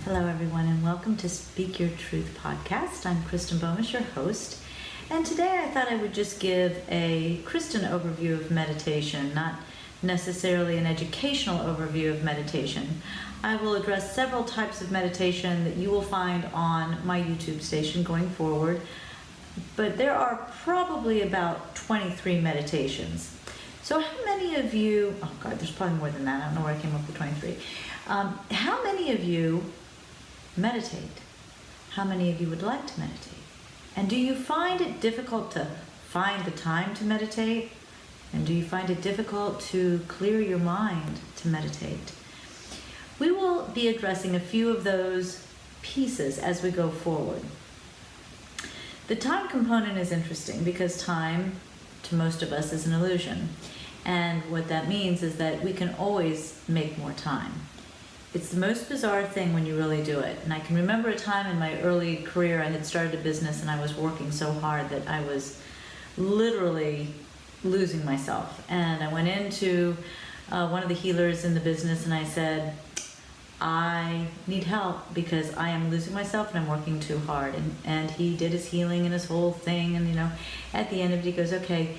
Hello, everyone, and welcome to Speak Your Truth podcast. I'm Kristen Bomas, your host, and today I thought I would just give a Kristen overview of meditation, not necessarily an educational overview of meditation. I will address several types of meditation that you will find on my YouTube station going forward, but there are probably about 23 meditations. So how many of you, oh God, there's probably more than that, I don't know where I came up with 23. How many of you meditate? How many of you would like to meditate? And do you find it difficult to find the time to meditate? And do you find it difficult to clear your mind to meditate? We will be addressing a few of those pieces as we go forward. The time component is interesting because time, to most of us, is an illusion. And what that means is that we can always make more time. It's the most bizarre thing when you really do it. And I can remember a time in my early career I had started a business and I was working so hard that I was literally losing myself. And I went into one of the healers in the business and I said, I need help because I am losing myself and I'm working too hard. And he did his healing and his whole thing. And at the end of it, he goes, okay,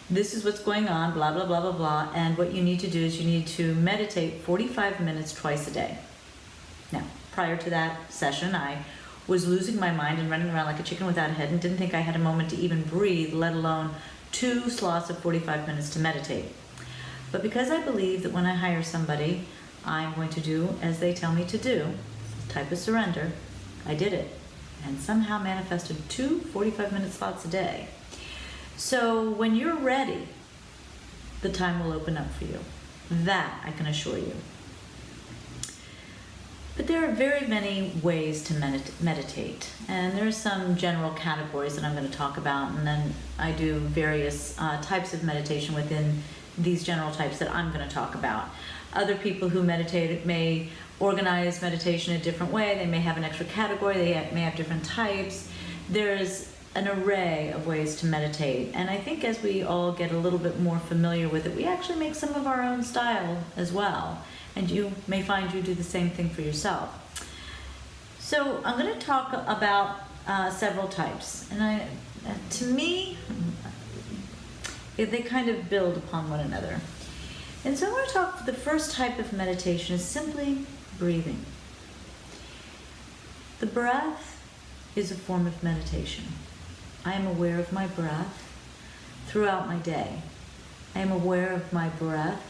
this is what's going on, blah, blah, blah, blah, blah. And what you need to do is you need to meditate 45 minutes twice a day. Now, prior to that session, I was losing my mind and running around like a chicken without a head and didn't think I had a moment to even breathe, let alone 2 slots of 45 minutes to meditate. But because I believe that when I hire somebody, I'm going to do as they tell me to do, type of surrender, I did it. And somehow manifested 2 45-minute slots a day. So when you're ready, the time will open up for you. That I can assure you. But there are very many ways to meditate. And there are some general categories that I'm going to talk about. And then I do various types of meditation within these general types that I'm going to talk about. Other people who meditate may organize meditation a different way. They may have an extra category. They may have different types. There's an array of ways to meditate. And I think as we all get a little bit more familiar with it, we actually make some of our own style as well. And you may find you do the same thing for yourself. So I'm going to talk about several types. And to me, they kind of build upon one another. And so I want to talk, the first type of meditation is simply breathing. The breath is a form of meditation. I am aware of my breath throughout my day. I am aware of my breath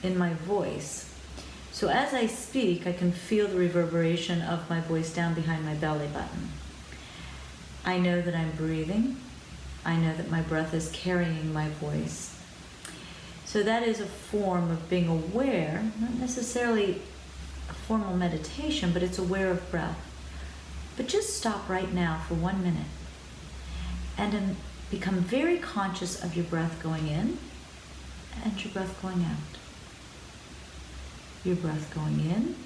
in my voice. So as I speak, I can feel the reverberation of my voice down behind my belly button. I know that I'm breathing. I know that my breath is carrying my voice. So that is a form of being aware, not necessarily a formal meditation, but it's aware of breath. But just stop right now for 1 minute. And then become very conscious of your breath going in and your breath going out. Your breath going in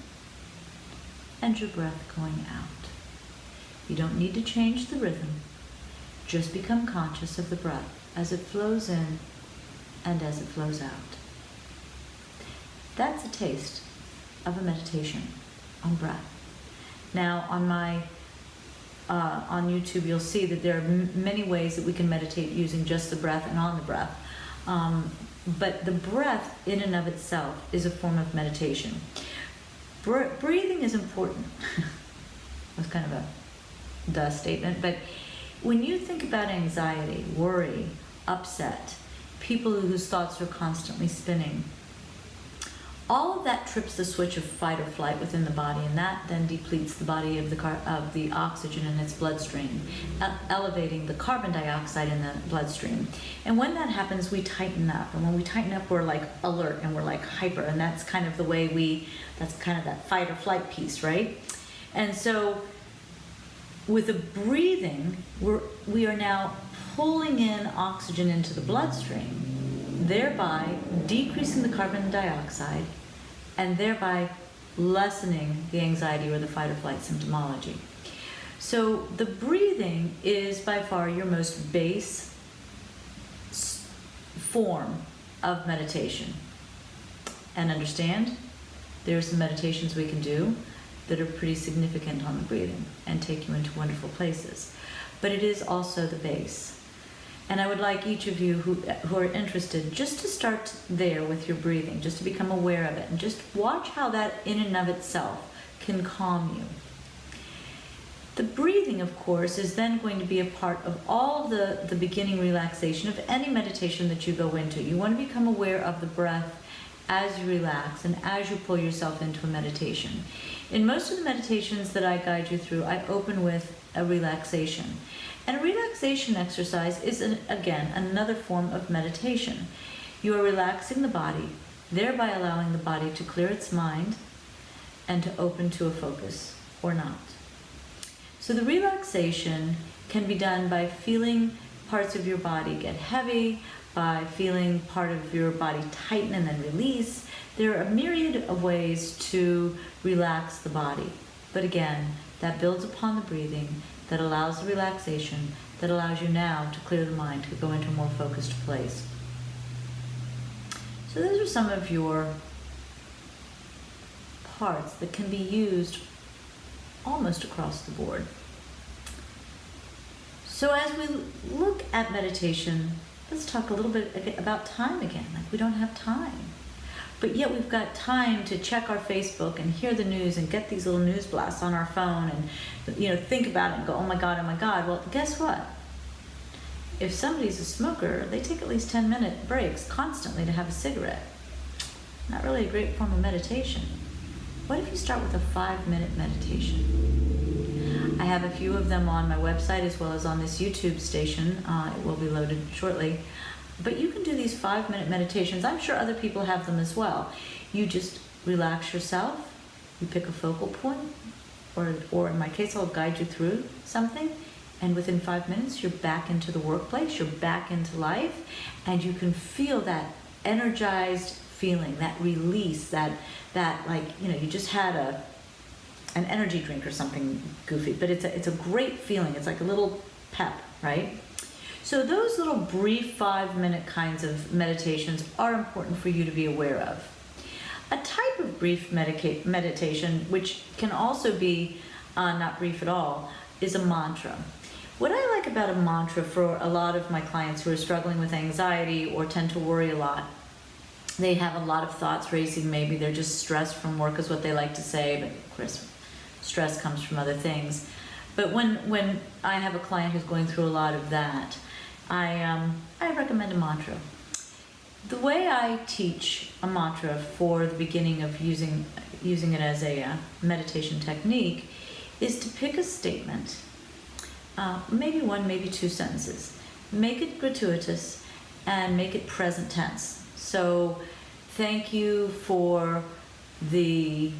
and your breath going out. You don't need to change the rhythm. Just become conscious of the breath as it flows in and as it flows out. That's a taste of a meditation on breath. Now, on YouTube, you'll see that there are many ways that we can meditate using just the breath and on the breath. But the breath in and of itself is a form of meditation. Breathing is important. That's kind of a duh statement, but when you think about anxiety, worry, upset, people whose thoughts are constantly spinning, all of that trips the switch of fight or flight within the body, and that then depletes the body of the oxygen in its bloodstream, elevating the carbon dioxide in the bloodstream. And when that happens, we tighten up. And when we tighten up, we're like alert and we're like hyper. And that's kind of the way that's kind of that fight or flight piece, right? And so with the breathing, we are now pulling in oxygen into the bloodstream, thereby decreasing the carbon dioxide and thereby lessening the anxiety or the fight or flight symptomology. So the breathing is by far your most base form of meditation. And understand, there are some meditations we can do that are pretty significant on the breathing and take you into wonderful places. But it is also the base. And I would like each of you who are interested just to start there with your breathing, just to become aware of it, and just watch how that in and of itself can calm you. The breathing, of course, is then going to be a part of all the beginning relaxation of any meditation that you go into. You want to become aware of the breath as you relax and as you pull yourself into a meditation. In most of the meditations that I guide you through, I open with a relaxation. And a relaxation exercise is, again, another form of meditation. You are relaxing the body, thereby allowing the body to clear its mind and to open to a focus or not. So the relaxation can be done by feeling parts of your body get heavy, by feeling part of your body tighten and then release. There are a myriad of ways to relax the body. But again, that builds upon the breathing, that allows the relaxation, that allows you now to clear the mind, to go into a more focused place. So those are some of your parts that can be used almost across the board. So as we look at meditation, let's talk a little bit about time again. Like, we don't have time. But yet we've got time to check our Facebook and hear the news and get these little news blasts on our phone and, think about it and go, oh my God, oh my God. Well, guess what? If somebody's a smoker, they take at least 10-minute breaks constantly to have a cigarette. Not really a great form of meditation. What if you start with a 5-minute meditation? I have a few of them on my website as well as on this YouTube station. It will be loaded shortly. But you can do these 5-minute meditations. I'm sure other people have them as well. You just relax yourself. You pick a focal point, or in my case, I'll guide you through something. And within 5 minutes, you're back into the workplace. You're back into life. And you can feel that energized feeling, that release, that you just had an energy drink or something goofy. But it's a great feeling. It's like a little pep, right? So those little brief 5-minute kinds of meditations are important for you to be aware of. A type of brief meditation, which can also be not brief at all, is a mantra. What I like about a mantra for a lot of my clients who are struggling with anxiety or tend to worry a lot, they have a lot of thoughts racing, maybe they're just stressed from work is what they like to say, but of course stress comes from other things. But when I have a client who's going through a lot of that, I recommend a mantra. The way I teach a mantra for the beginning of using it as a meditation technique is to pick a statement, maybe one, maybe two sentences. Make it gratuitous and make it present tense. So, thank you for the,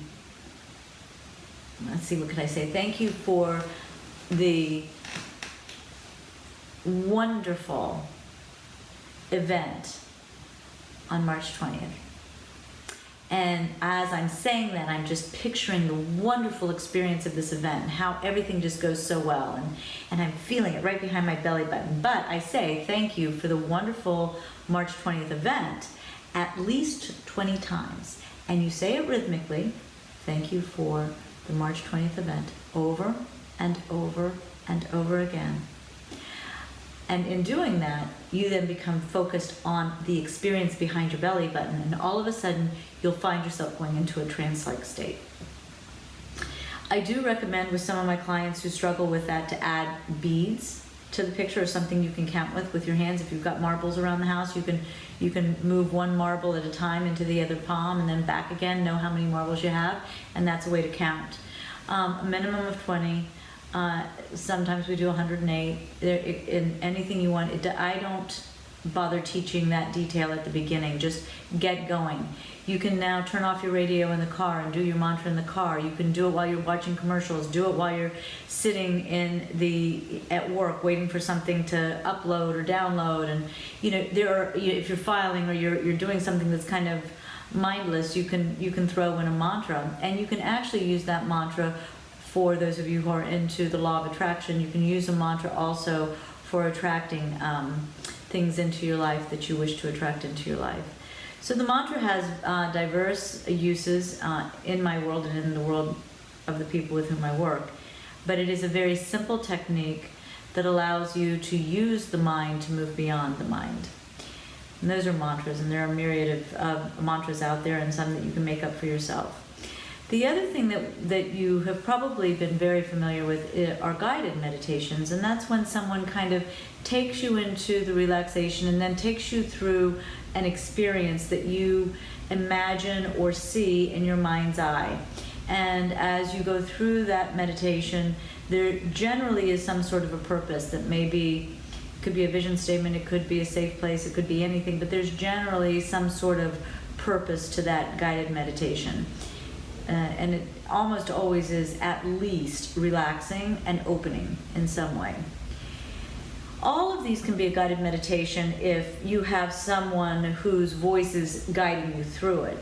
let's see, what could I say? Thank you for the wonderful event on March 20th. And as I'm saying that, I'm just picturing the wonderful experience of this event and how everything just goes so well. And I'm feeling it right behind my belly button. But I say thank you for the wonderful March 20th event at least 20 times. And you say it rhythmically, thank you for the March 20th event, over and over and over again. And in doing that, you then become focused on the experience behind your belly button, and all of a sudden, you'll find yourself going into a trance-like state. I do recommend with some of my clients who struggle with that to add beads to the picture, or something you can count with your hands. If you've got marbles around the house, you can move one marble at a time into the other palm and then back again, know how many marbles you have, and that's a way to count. A minimum of 20. Sometimes we do 108. In anything you want. I don't bother teaching that detail at the beginning. Just get going. You can now turn off your radio in the car and do your mantra in the car. You can do it while you're watching commercials. Do it while you're sitting at work waiting for something to upload or download. And if you're filing or you're doing something that's kind of mindless, you can throw in a mantra, and you can actually use that mantra. For those of you who are into the law of attraction, you can use a mantra also for attracting things into your life that you wish to attract into your life. So the mantra has diverse uses in my world and in the world of the people with whom I work. But it is a very simple technique that allows you to use the mind to move beyond the mind. And those are mantras, and there are a myriad of mantras out there, and some that you can make up for yourself. The other thing that you have probably been very familiar with are guided meditations, and that's when someone kind of takes you into the relaxation and then takes you through an experience that you imagine or see in your mind's eye. And as you go through that meditation, there generally is some sort of a purpose that could be a vision statement, it could be a safe place, it could be anything, but there's generally some sort of purpose to that guided meditation. And it almost always is at least relaxing and opening in some way. All of these can be a guided meditation if you have someone whose voice is guiding you through it.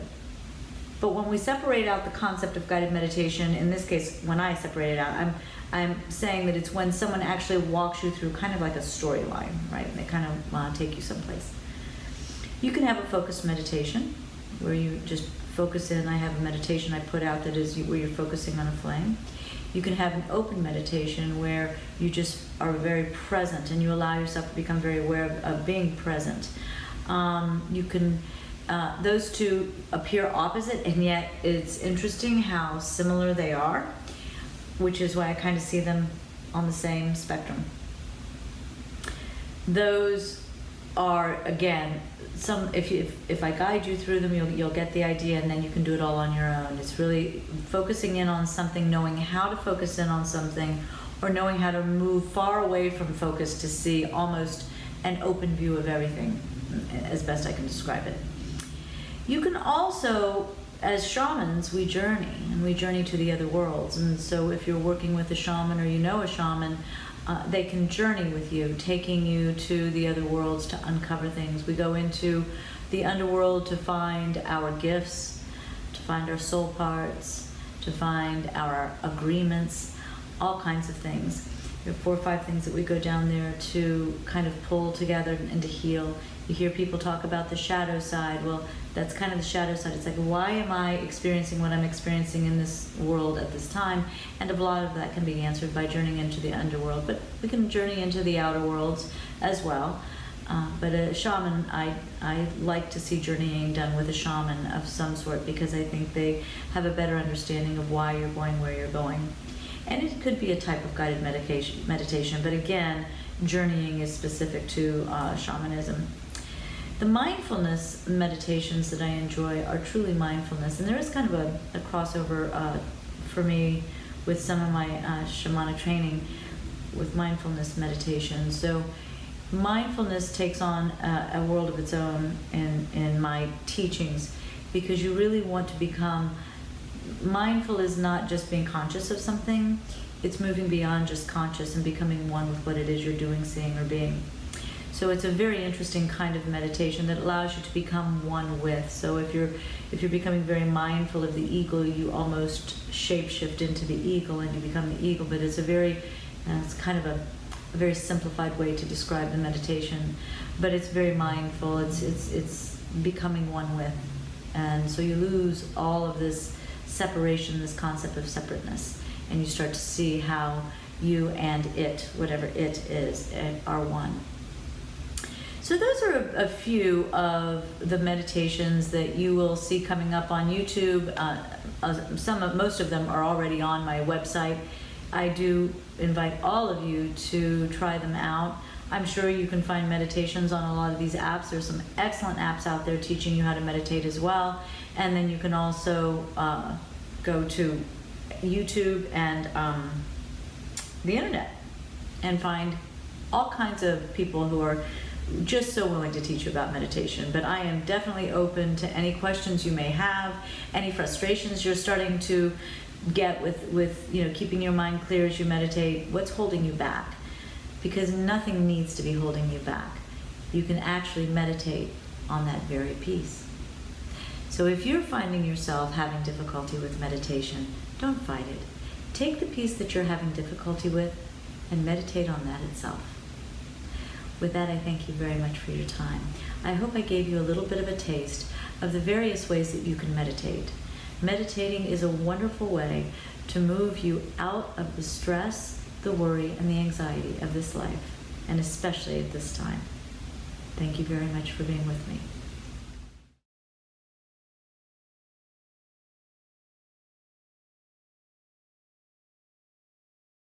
But when we separate out the concept of guided meditation, in this case, when I separate it out, I'm saying that it's when someone actually walks you through kind of like a storyline, right? And they kind of take you someplace. You can have a focused meditation where you just focus in. I have a meditation I put out that is where you're focusing on a flame. You can have an open meditation where you just are very present and you allow yourself to become very aware of being present. You can, those two appear opposite, and yet it's interesting how similar they are, which is why I kind of see them on the same spectrum. Those are, again, if I guide you through them, you'll get the idea, and then you can do it all on your own. It's really focusing in on something, knowing how to focus in on something, or knowing how to move far away from focus to see almost an open view of everything, as best I can describe it. You can also, as shamans, we journey to the other worlds. And so if you're working with a shaman or you know a shaman, they can journey with you, taking you to the other worlds to uncover things. We go into the underworld to find our gifts, to find our soul parts, to find our agreements, all kinds of things. There are 4 or 5 things that we go down there to kind of pull together and to heal. You hear people talk about the shadow side. Well, that's kind of the shadow side. It's like, why am I experiencing what I'm experiencing in this world at this time? And a lot of that can be answered by journeying into the underworld. But we can journey into the outer worlds as well. But a shaman, I like to see journeying done with a shaman of some sort, because I think they have a better understanding of why you're going where you're going. And it could be a type of guided meditation, but again, journeying is specific to shamanism. The mindfulness meditations that I enjoy are truly mindfulness, and there is kind of a crossover for me with some of my shamanic training with mindfulness meditation. So mindfulness takes on a world of its own in my teachings, because you really want to become mindful. Is not just being conscious of something, it's moving beyond just conscious and becoming one with what it is you're doing, seeing, or being. So it's a very interesting kind of meditation that allows you to become one with. So if you're becoming very mindful of the eagle, you almost shapeshift into the eagle and you become the eagle. But it's it's kind of a very simplified way to describe the meditation. But it's very mindful. It's becoming one with, and so you lose all of this separation, this concept of separateness, and you start to see how you and it, whatever it is, are one. So those are a few of the meditations that you will see coming up on YouTube. Most of them are already on my website. I do invite all of you to try them out. I'm sure you can find meditations on a lot of these apps. There's some excellent apps out there teaching you how to meditate as well. And then you can also go to YouTube and the internet and find all kinds of people who are just so willing to teach you about meditation. But I am definitely open to any questions you may have, any frustrations you're starting to get with keeping your mind clear as you meditate. What's holding you back? Because nothing needs to be holding you back. You can actually meditate on that very piece. So if you're finding yourself having difficulty with meditation, don't fight it. Take the piece that you're having difficulty with and meditate on that itself. With that, I thank you very much for your time. I hope I gave you a little bit of a taste of the various ways that you can meditate. Meditating is a wonderful way to move you out of the stress, the worry, and the anxiety of this life, and especially at this time. Thank you very much for being with me.